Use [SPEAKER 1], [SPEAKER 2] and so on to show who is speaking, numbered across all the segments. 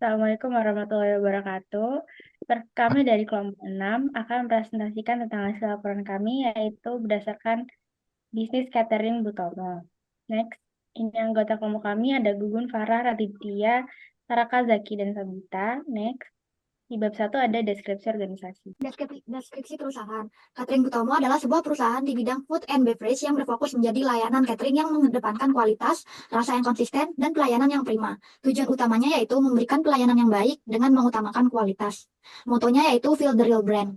[SPEAKER 1] Assalamualaikum warahmatullahi wabarakatuh. Kami dari kelompok 6 akan mempresentasikan tentang hasil laporan kami, yaitu berdasarkan bisnis catering Butomo. Next, ini anggota kelompok kami ada Gugun, Farah, Raditya, Saraka, Zaki, dan Sabita. Next, di bab 1 ada deskripsi organisasi.
[SPEAKER 2] Deskripsi perusahaan. Catering Butomo adalah sebuah perusahaan di bidang food and beverage yang berfokus menjadi layanan catering yang mengedepankan kualitas, rasa yang konsisten, dan pelayanan yang prima. Tujuan utamanya yaitu memberikan pelayanan yang baik dengan mengutamakan kualitas. Motonya yaitu Feel the Real Brand.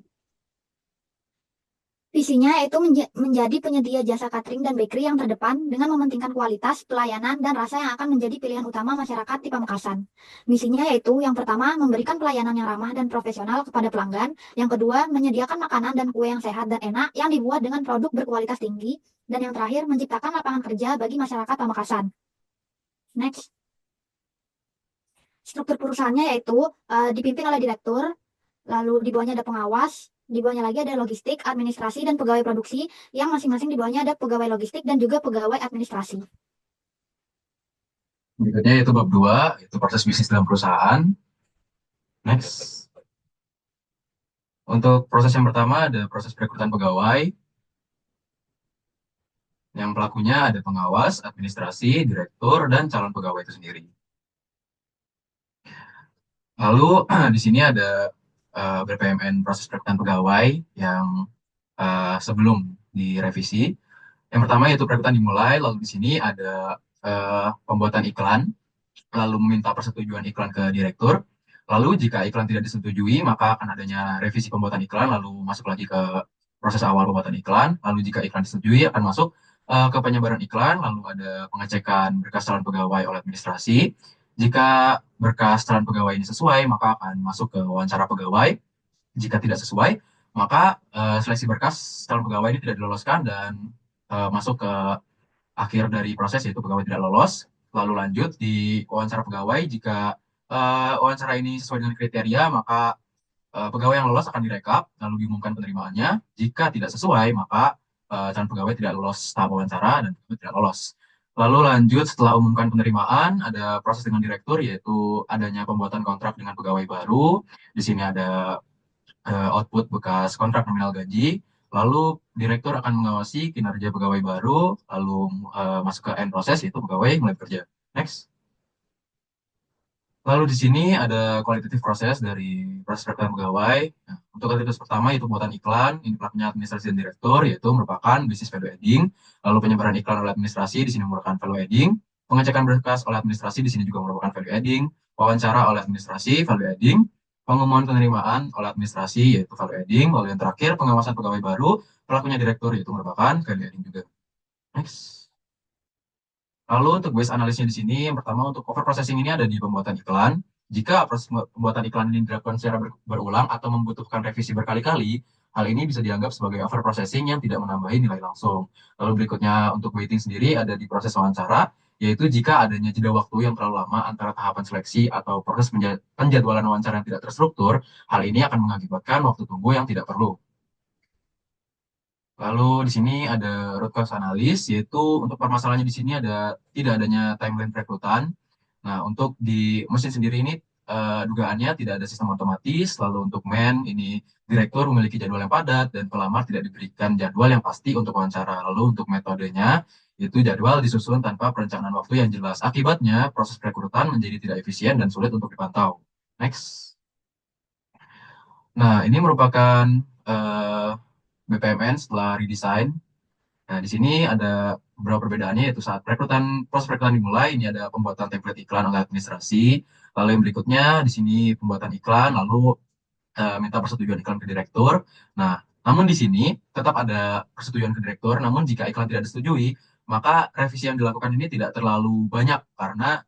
[SPEAKER 2] Visinya yaitu menjadi penyedia jasa catering dan bakery yang terdepan dengan mementingkan kualitas, pelayanan, dan rasa yang akan menjadi pilihan utama masyarakat di Pamekasan. Misinya yaitu yang pertama, memberikan pelayanan yang ramah dan profesional kepada pelanggan. Yang kedua, menyediakan makanan dan kue yang sehat dan enak yang dibuat dengan produk berkualitas tinggi. Dan yang terakhir, menciptakan lapangan kerja bagi masyarakat Pamekasan. Next. Struktur perusahaannya yaitu dipimpin oleh direktur, lalu di bawahnya ada pengawas, di bawahnya lagi ada logistik, administrasi, dan pegawai produksi, yang masing-masing di bawahnya ada pegawai logistik dan juga pegawai administrasi.
[SPEAKER 3] Berikutnya yaitu bab 2, itu proses bisnis dalam perusahaan. Next. Untuk proses yang pertama ada proses perekrutan pegawai. Yang pelakunya ada pengawas, administrasi, direktur, dan calon pegawai itu sendiri. Lalu di sini ada BPMN proses perekrutan pegawai yang sebelum direvisi. Yang pertama yaitu perekrutan dimulai, lalu di sini ada pembuatan iklan, lalu meminta persetujuan iklan ke direktur. Lalu jika iklan tidak disetujui, maka akan adanya revisi pembuatan iklan, lalu masuk lagi ke proses awal pembuatan iklan. Lalu jika iklan disetujui, akan masuk ke penyebaran iklan, lalu ada pengecekan berkas calon pegawai oleh administrasi. Jika berkas calon pegawai ini sesuai, maka akan masuk ke wawancara pegawai. Jika tidak sesuai, maka seleksi berkas calon pegawai ini tidak diloloskan dan masuk ke akhir dari proses, yaitu pegawai tidak lolos. Lalu lanjut di wawancara pegawai. Jika wawancara ini sesuai dengan kriteria, maka pegawai yang lolos akan direkap, lalu diumumkan penerimaannya. Jika tidak sesuai, maka calon pegawai tidak lolos tahap wawancara dan tidak lolos. Lalu lanjut setelah umumkan penerimaan, ada proses dengan direktur, yaitu adanya pembuatan kontrak dengan pegawai baru. Di sini ada output bekas kontrak nominal gaji. Lalu direktur akan mengawasi kinerja pegawai baru, lalu masuk ke end proses, yaitu pegawai mulai bekerja. Next. Lalu di sini ada kualitatif proses dari proses perekrutan pegawai. Nah, untuk kualitatif pertama itu pembuatan iklan, ini pelakunya administrasi dan direktur, yaitu merupakan bisnis value adding. Lalu penyebaran iklan oleh administrasi di sini merupakan value adding. Pengecekan berkas oleh administrasi di sini juga merupakan value adding. Wawancara oleh administrasi, value adding. Pengumuman penerimaan oleh administrasi, yaitu value adding. Lalu yang terakhir, pengawasan pegawai baru, pelakunya direktur, yaitu merupakan value adding juga. Next. Lalu untuk base analisnya di sini, yang pertama untuk over processing ini ada di pembuatan iklan. Jika proses pembuatan iklan ini dilakukan secara berulang atau membutuhkan revisi berkali-kali, hal ini bisa dianggap sebagai over processing yang tidak menambahi nilai langsung. Lalu berikutnya untuk waiting sendiri ada di proses wawancara, yaitu jika adanya jeda waktu yang terlalu lama antara tahapan seleksi atau proses penjadwalan wawancara yang tidak terstruktur, hal ini akan mengakibatkan waktu tunggu yang tidak perlu. Lalu di sini ada root cause analysis, yaitu untuk permasalahannya di sini ada tidak adanya timeline perekrutan. Nah, untuk di mesin sendiri ini dugaannya tidak ada sistem otomatis. Lalu untuk ini direktur memiliki jadwal yang padat dan pelamar tidak diberikan jadwal yang pasti untuk wawancara. Lalu untuk metodenya itu jadwal disusun tanpa perencanaan waktu yang jelas. Akibatnya proses perekrutan menjadi tidak efisien dan sulit untuk dipantau. Next. Nah, ini merupakan BPMN setelah redesign. Nah, di sini ada beberapa perbedaannya, yaitu saat proses perekrutan dimulai, ini ada pembuatan template iklan oleh administrasi. Lalu yang berikutnya, di sini pembuatan iklan, lalu minta persetujuan iklan ke direktur. Nah, namun di sini tetap ada persetujuan ke direktur, namun jika iklan tidak disetujui, maka revisi yang dilakukan ini tidak terlalu banyak, karena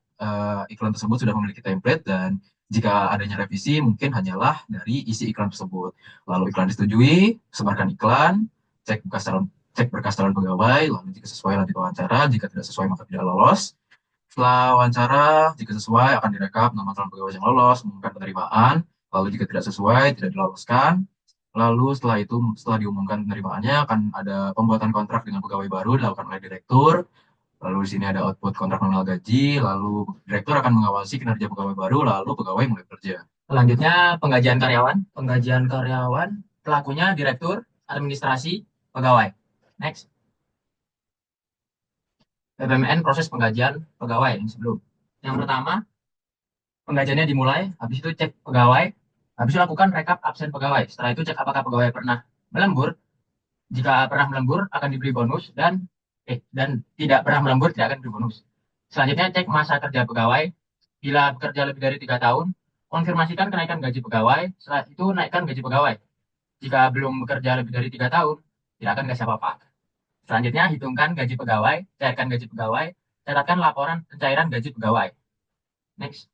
[SPEAKER 3] iklan tersebut sudah memiliki template, dan jika adanya revisi, mungkin hanyalah dari isi iklan tersebut. Lalu iklan disetujui, sebarkan iklan, cek bekas calon cek berkas calon pegawai, lalu jika sesuai lanjut wawancara, jika tidak sesuai maka tidak lolos. Setelah wawancara, jika sesuai akan direkap nama calon pegawai yang lolos, mengumumkan penerimaan, lalu jika tidak sesuai tidak diloloskan. Lalu setelah itu, setelah diumumkan penerimaannya, akan ada pembuatan kontrak dengan pegawai baru dilakukan oleh direktur. Lalu di sini ada output kontrak nominal gaji, lalu direktur akan mengawasi kinerja pegawai baru, lalu pegawai mulai bekerja. Selanjutnya penggajian karyawan. Penggajian karyawan, pelakunya direktur, administrasi, pegawai. Next. BPMN proses penggajian pegawai yang sebelum. Yang pertama, penggajiannya dimulai, habis itu cek pegawai, habis itu lakukan rekap absen pegawai. Setelah itu cek apakah pegawai pernah melembur. Jika pernah melembur akan diberi bonus dan tidak pernah melembur tidak akan diberi bonus. Selanjutnya cek masa kerja pegawai. Bila bekerja lebih dari 3 tahun, konfirmasikan kenaikan gaji pegawai. Setelah itu naikkan gaji pegawai. Jika belum bekerja lebih dari 3 tahun, tidak akan kasih apa-apa. Selanjutnya hitungkan gaji pegawai, cairkan gaji pegawai, catatkan laporan pencairan gaji pegawai. Next.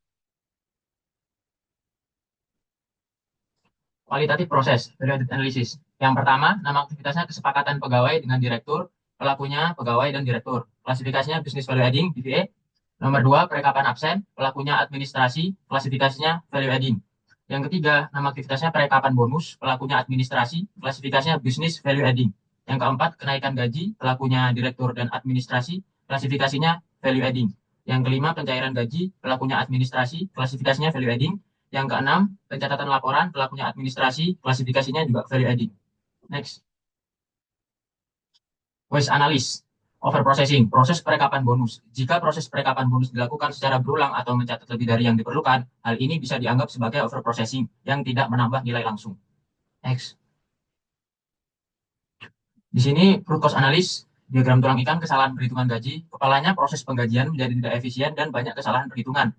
[SPEAKER 3] Kualitatif proses, value analysis. Yang pertama, nama aktivitasnya kesepakatan pegawai dengan direktur, pelakunya pegawai dan direktur. Klasifikasinya business value adding, BVA. Nomor 2, perekapan absen, pelakunya administrasi, klasifikasinya value adding. Yang ketiga, nama aktivitasnya perekapan bonus, pelakunya administrasi, klasifikasinya business value adding. Yang keempat, kenaikan gaji, pelakunya direktur dan administrasi, klasifikasinya value adding. Yang kelima, pencairan gaji, pelakunya administrasi, klasifikasinya value adding. Yang keenam, pencatatan laporan, pelakunya administrasi, klasifikasinya juga value adding. Next. Waste analysis. Overprocessing, proses perekapan bonus. Jika proses perekapan bonus dilakukan secara berulang atau mencatat lebih dari yang diperlukan, hal ini bisa dianggap sebagai overprocessing yang tidak menambah nilai langsung. Next. Di sini root cause analysis, diagram tulang ikan kesalahan perhitungan gaji. Kepalanya proses penggajian menjadi tidak efisien dan banyak kesalahan perhitungan.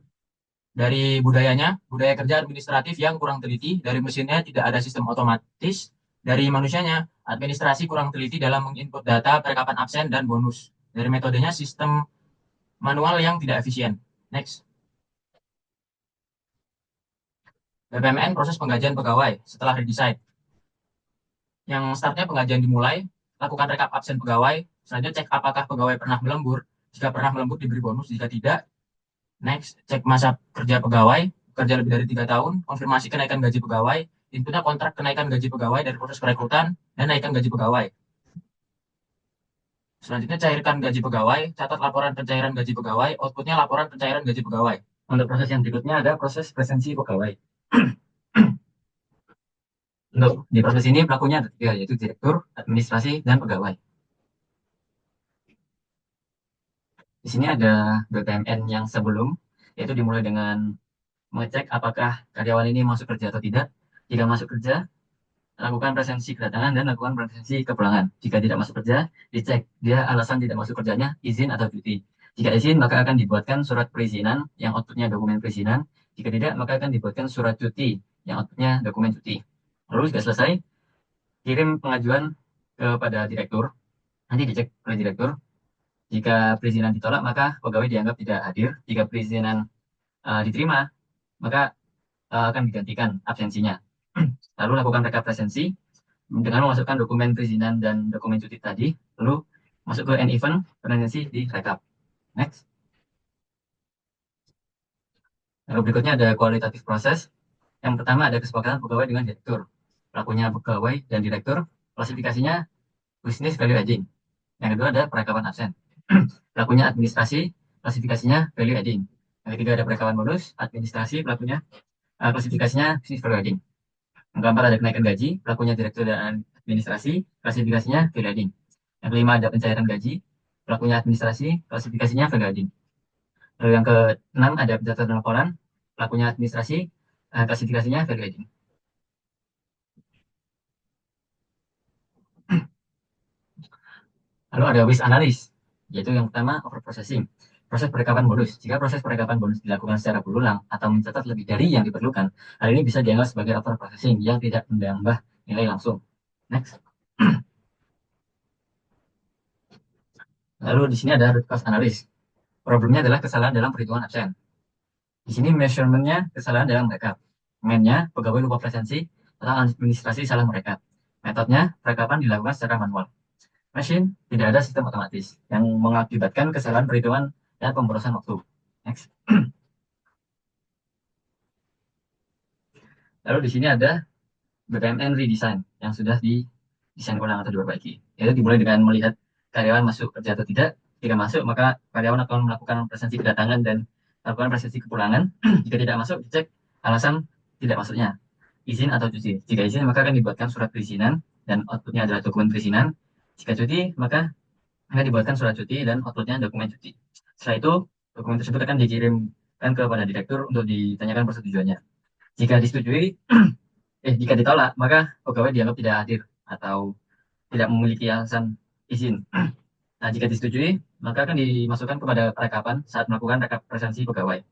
[SPEAKER 3] Dari budayanya, budaya kerja administratif yang kurang teliti, dari mesinnya tidak ada sistem otomatis, dari manusianya, administrasi kurang teliti dalam menginput data perekapan absen dan bonus. Dari metodenya, sistem manual yang tidak efisien. Next. BPMN proses penggajian pegawai setelah redesign. Yang startnya penggajian dimulai, lakukan rekap absen pegawai, selanjutnya cek apakah pegawai pernah melembur. Jika pernah melembur diberi bonus, jika tidak, next, cek masa kerja pegawai, kerja lebih dari 3 tahun, konfirmasi kenaikan gaji pegawai, inputnya kontrak kenaikan gaji pegawai dari proses perekrutan, dan naikkan gaji pegawai. Selanjutnya cairkan gaji pegawai, catat laporan pencairan gaji pegawai, outputnya laporan pencairan gaji pegawai. Untuk proses yang berikutnya ada proses presensi pegawai. Untuk di proses ini pelakunya ada 3, yaitu direktur, administrasi, dan pegawai. Di sini ada BPMN yang sebelum, yaitu dimulai dengan mengecek apakah karyawan ini masuk kerja atau tidak. Jika masuk kerja, lakukan presensi kedatangan dan lakukan presensi kepulangan. Jika tidak masuk kerja, dicek dia alasan tidak masuk kerjanya, izin atau cuti. Jika izin, maka akan dibuatkan surat perizinan yang outputnya dokumen perizinan. Jika tidak, maka akan dibuatkan surat cuti yang outputnya dokumen cuti. Lalu jika selesai, kirim pengajuan kepada direktur. Nanti dicek oleh direktur. Jika perizinan ditolak, maka pegawai dianggap tidak hadir. Jika perizinan diterima, maka akan digantikan absensinya. Lalu lakukan rekap presensi dengan memasukkan dokumen perizinan dan dokumen cuti tadi, lalu masuk ke end event, presensi di rekap. Next. Lalu berikutnya ada kualitatif proses. Yang pertama ada kesepakatan pegawai dengan direktur. Pelakunya pegawai dan direktur, klasifikasinya business value adding. Yang kedua ada perekapan absen. Pelakunya administrasi, klasifikasinya value adding. Yang ketiga ada perekapan bonus, administrasi, pelakunya klasifikasinya business value adding. Yang keempat ada kenaikan gaji, pelakunya direktur dan administrasi, klasifikasinya value adding. Yang kelima ada pencairan gaji, pelakunya administrasi, klasifikasinya value adding. Lalu yang keenam ada pencatatan laporan, pelakunya administrasi, klasifikasinya value adding. Lalu ada waste analysis, yaitu yang pertama overprocessing, proses perekapan bonus. Jika proses perekapan bonus dilakukan secara berulang atau mencatat lebih dari yang diperlukan, hal ini bisa dianggap sebagai overprocessing yang tidak menambah nilai langsung. Next. Lalu di sini ada root cause analysis. Problemnya adalah kesalahan dalam perhitungan absen. Di sini measurement-nya kesalahan dalam rekap. Man-nya pegawai lupa presensi atau administrasi salah merekap. Metodenya perekapan dilakukan secara manual. Machine tidak ada sistem otomatis yang mengakibatkan kesalahan perhitungan dan pemborosan waktu. Next. Lalu di sini ada BPMN redesign yang sudah didesain ulang atau diperbaiki. Yaitu dimulai dengan melihat karyawan masuk kerja atau tidak,
[SPEAKER 4] Jika masuk, maka karyawan akan melakukan presensi kedatangan dan lakukan presensi kepulangan. Jika tidak masuk, dicek alasan tidak masuknya, izin atau cuti. Jika izin, maka akan dibuatkan surat perizinan dan outputnya adalah dokumen perizinan. Jika cuti, maka akan dibuatkan surat cuti dan outputnya dokumen cuti. Setelah itu, dokumen tersebut akan dikirimkan kepada direktur untuk ditanyakan persetujuannya. Jika disetujui, jika ditolak, maka pegawai dianggap tidak hadir atau tidak memiliki alasan izin. Nah, jika disetujui, maka akan dimasukkan kepada perekapan saat melakukan rekap presensi pegawai.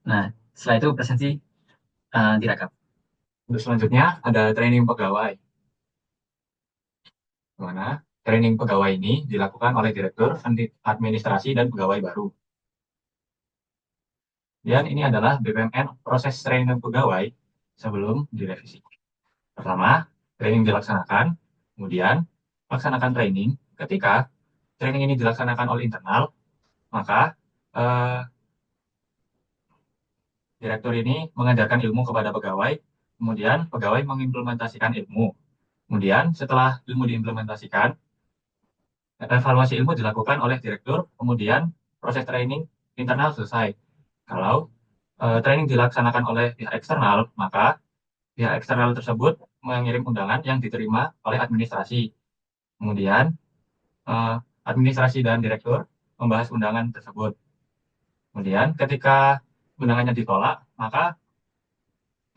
[SPEAKER 4] Nah, setelah itu presensi direkap.
[SPEAKER 3] Untuk selanjutnya ada training pegawai. Di mana training pegawai ini dilakukan oleh direktur administrasi dan pegawai baru. Dan ini adalah BPMN proses training pegawai sebelum direvisi. Pertama, training dilaksanakan, kemudian laksanakan training. Ketika training ini dilaksanakan oleh internal, maka direktur ini mengajarkan ilmu kepada pegawai, kemudian pegawai mengimplementasikan ilmu. Kemudian setelah ilmu diimplementasikan, evaluasi ilmu dilakukan oleh direktur, kemudian proses training internal selesai. Kalau training dilaksanakan oleh pihak eksternal, maka pihak eksternal tersebut mengirim undangan yang diterima oleh administrasi. Kemudian administrasi dan direktur membahas undangan tersebut. Kemudian ketika undangannya ditolak, maka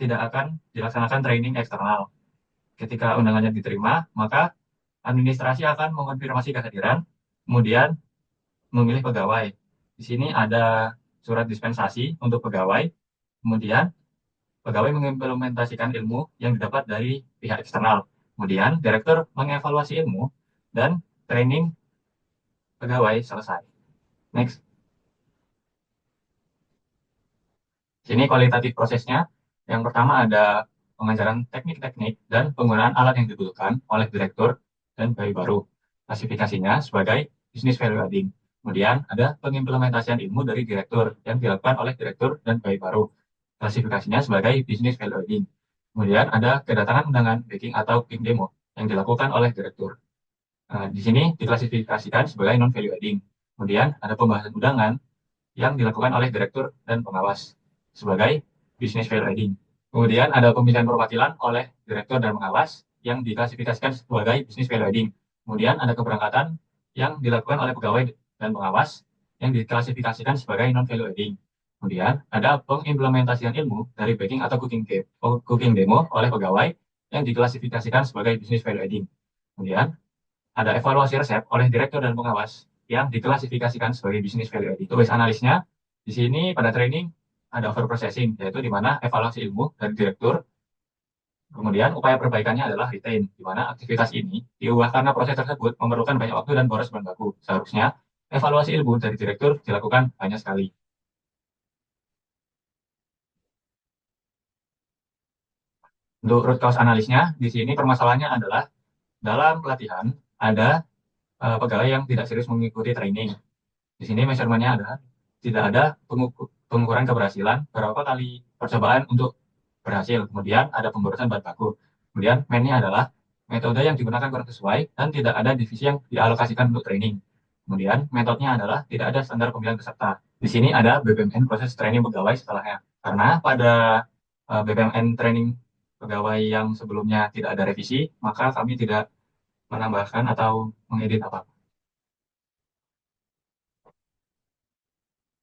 [SPEAKER 3] tidak akan dilaksanakan training eksternal. Ketika undangannya diterima, maka administrasi akan mengonfirmasi kehadiran, kemudian memilih pegawai. Di sini ada surat dispensasi untuk pegawai, kemudian pegawai mengimplementasikan ilmu yang didapat dari pihak eksternal. Kemudian direktur mengevaluasi ilmu dan training pegawai selesai. Next. Sini kualitatif prosesnya. Yang pertama ada pengajaran teknik-teknik dan penggunaan alat yang dibutuhkan oleh direktur dan pegawai baru. Klasifikasinya sebagai business value adding. Kemudian ada pengimplementasian ilmu dari direktur yang dilakukan oleh direktur dan pegawai baru. Klasifikasinya sebagai business value adding. Kemudian ada kedatangan undangan baking atau cooking demo yang dilakukan oleh direktur. Di sini diklasifikasikan sebagai non value adding. Kemudian ada pembahasan undangan yang dilakukan oleh direktur dan pengawas sebagai business value adding. Kemudian ada pemilihan perwakilan oleh direktur dan pengawas yang diklasifikasikan sebagai business value adding. Kemudian ada keberangkatan yang dilakukan oleh pegawai dan pengawas yang diklasifikasikan sebagai non value adding. Kemudian ada pengimplementasian ilmu dari baking atau cooking demo oleh pegawai yang diklasifikasikan sebagai business value adding. Kemudian ada evaluasi resep oleh direktur dan pengawas yang diklasifikasikan sebagai business value adding. Tugas analisnya di sini pada training ada over processing, yaitu di mana evaluasi ilmu dari direktur. Kemudian upaya perbaikannya adalah retain, di mana aktivitas ini diubah karena proses tersebut memerlukan banyak waktu dan boros bahan baku. Seharusnya evaluasi ilmu dari direktur dilakukan hanya sekali. Untuk root cause analisnya, di sini permasalahannya adalah dalam pelatihan ada pegawai yang tidak serius mengikuti training. Di sini measurementnya adalah tidak ada pengukuran keberhasilan berapa kali percobaan untuk berhasil. Kemudian ada pemborosan bahan baku. Kemudian mainnya adalah metode yang digunakan kurang sesuai dan tidak ada divisi yang dialokasikan untuk training. Kemudian metodenya adalah tidak ada standar pemilihan peserta. Di sini ada BPMN proses training pegawai setelahnya. Karena pada BPMN training pegawai yang sebelumnya tidak ada revisi, maka kami tidak menambahkan atau mengedit apa-apa.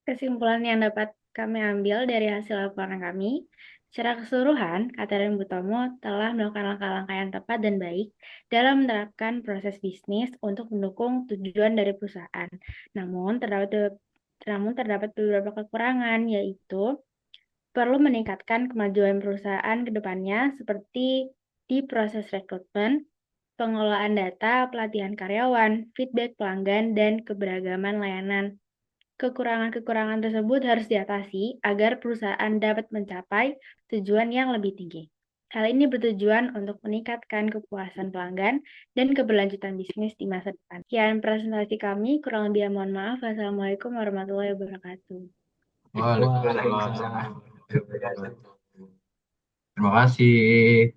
[SPEAKER 1] Kesimpulan yang dapat kami ambil dari hasil laporan kami, secara keseluruhan, Catherine Butomo telah melakukan langkah-langkah yang tepat dan baik dalam menerapkan proses bisnis untuk mendukung tujuan dari perusahaan. Namun terdapat beberapa kekurangan, yaitu perlu meningkatkan kemajuan perusahaan ke depannya seperti di proses rekrutmen, pengelolaan data, pelatihan karyawan, feedback pelanggan, dan keberagaman layanan. Kekurangan-kekurangan tersebut harus diatasi agar perusahaan dapat mencapai tujuan yang lebih tinggi. Hal ini bertujuan untuk meningkatkan kepuasan pelanggan dan keberlanjutan bisnis di masa depan. Sekian presentasi kami, kurang lebih mohon maaf. Wassalamualaikum warahmatullahi wabarakatuh.
[SPEAKER 3] Waalaikumsalam warahmatullahi wabarakatuh. Terima kasih.